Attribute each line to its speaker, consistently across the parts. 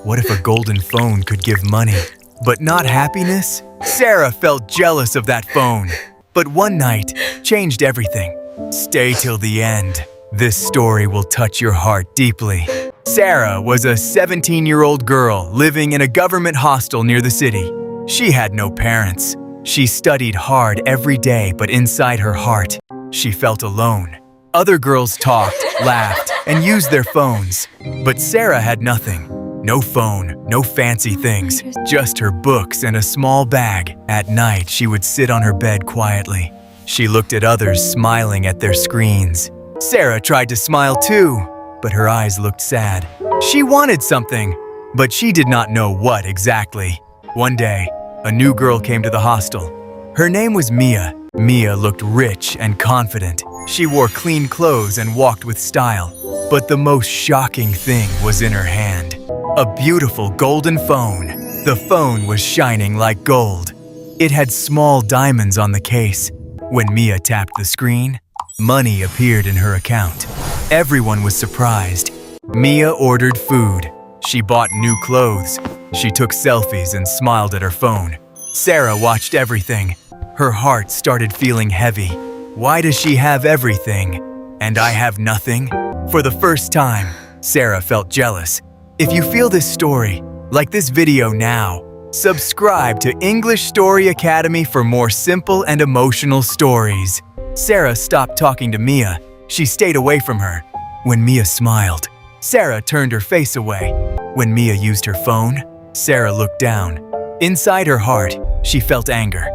Speaker 1: What if a golden phone could give money, but not happiness? Sarah felt jealous of that phone. But one night changed everything. Stay till the end. This story will touch your heart deeply. Sarah was a 17-year-old girl living in a government hostel near the city. She had no parents. She studied hard every day, but inside her heart, she felt alone. Other girls talked, laughed, and used their phones. But Sarah had nothing. No phone, no fancy things, just her books and a small bag. At night, she would sit on her bed quietly. She looked at others smiling at their screens. Sarah tried to smile too, but her eyes looked sad. She wanted something, but she did not know what exactly. One day, a new girl came to the hostel. Her name was Mia. Mia looked rich and confident. She wore clean clothes and walked with style. But the most shocking thing was in her hand. A beautiful golden phone. The phone was shining like gold. It had small diamonds on the case. When Mia tapped the screen, money appeared in her account. Everyone was surprised. Mia ordered food. She bought new clothes. She took selfies and smiled at her phone. Sarah watched everything. Her heart started feeling heavy. Why does she have everything, and I have nothing? For the first time, Sarah felt jealous. If you feel this story, like this video now. Subscribe to English Story Academy for more simple and emotional stories. Sarah stopped talking to Mia. She stayed away from her. When Mia smiled, Sarah turned her face away. When Mia used her phone, Sarah looked down. Inside her heart, she felt anger.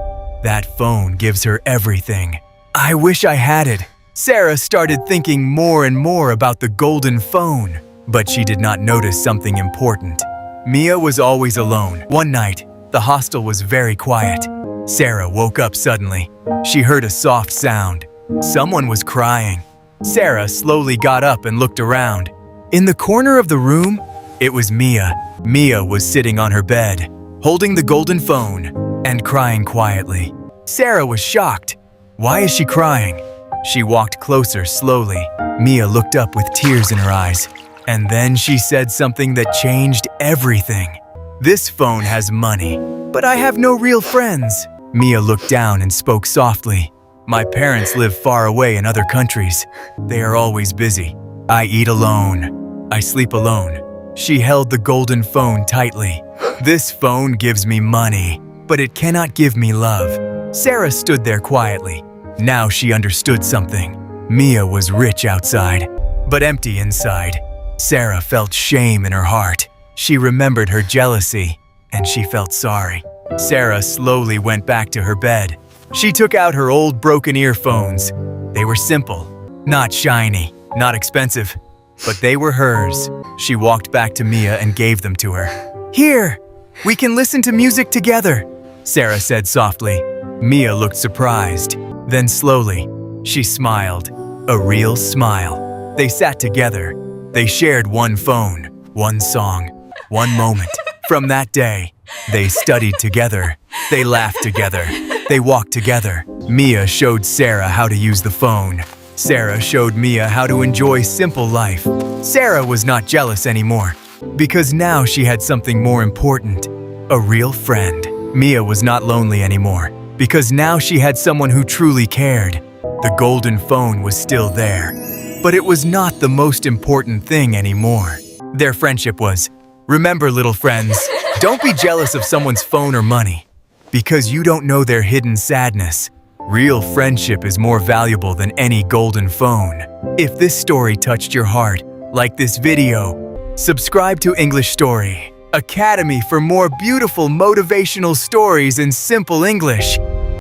Speaker 1: That phone gives her everything. I wish I had it. Sarah started thinking more and more about the golden phone. But she did not notice something important. Mia was always alone. One night, the hostel was very quiet. Sarah woke up suddenly. She heard a soft sound. Someone was crying. Sarah slowly got up and looked around. In the corner of the room, it was Mia. Mia was sitting on her bed, holding the golden phone and crying quietly. Sarah was shocked. Why is she crying? She walked closer slowly. Mia looked up with tears in her eyes. And then she said something that changed everything. This phone has money, but I have no real friends. Mia looked down and spoke softly. My parents live far away in other countries. They are always busy. I eat alone. I sleep alone. She held the golden phone tightly. This phone gives me money, but it cannot give me love. Sarah stood there quietly. Now she understood something. Mia was rich outside, but empty inside. Sarah felt shame in her heart. She remembered her jealousy, and she felt sorry. Sarah slowly went back to her bed. She took out her old broken earphones. They were simple, not shiny, not expensive, but they were hers. She walked back to Mia and gave them to her. Here, we can listen to music together, Sarah said softly. Mia looked surprised. Then slowly, she smiled, a real smile. They sat together. They shared one phone, one song, one moment. From that day, they studied together. They laughed together. They walked together. Mia showed Sarah how to use the phone. Sarah showed Mia how to enjoy simple life. Sarah was not jealous anymore, because now she had something more important, a real friend. Mia was not lonely anymore, because now she had someone who truly cared. The golden phone was still there, but it was not the most important thing anymore. Their friendship was. Remember, little friends, don't be jealous of someone's phone or money, because you don't know their hidden sadness. Real friendship is more valuable than any golden phone. If this story touched your heart, like this video, subscribe to English Story Academy for more beautiful motivational stories in simple English.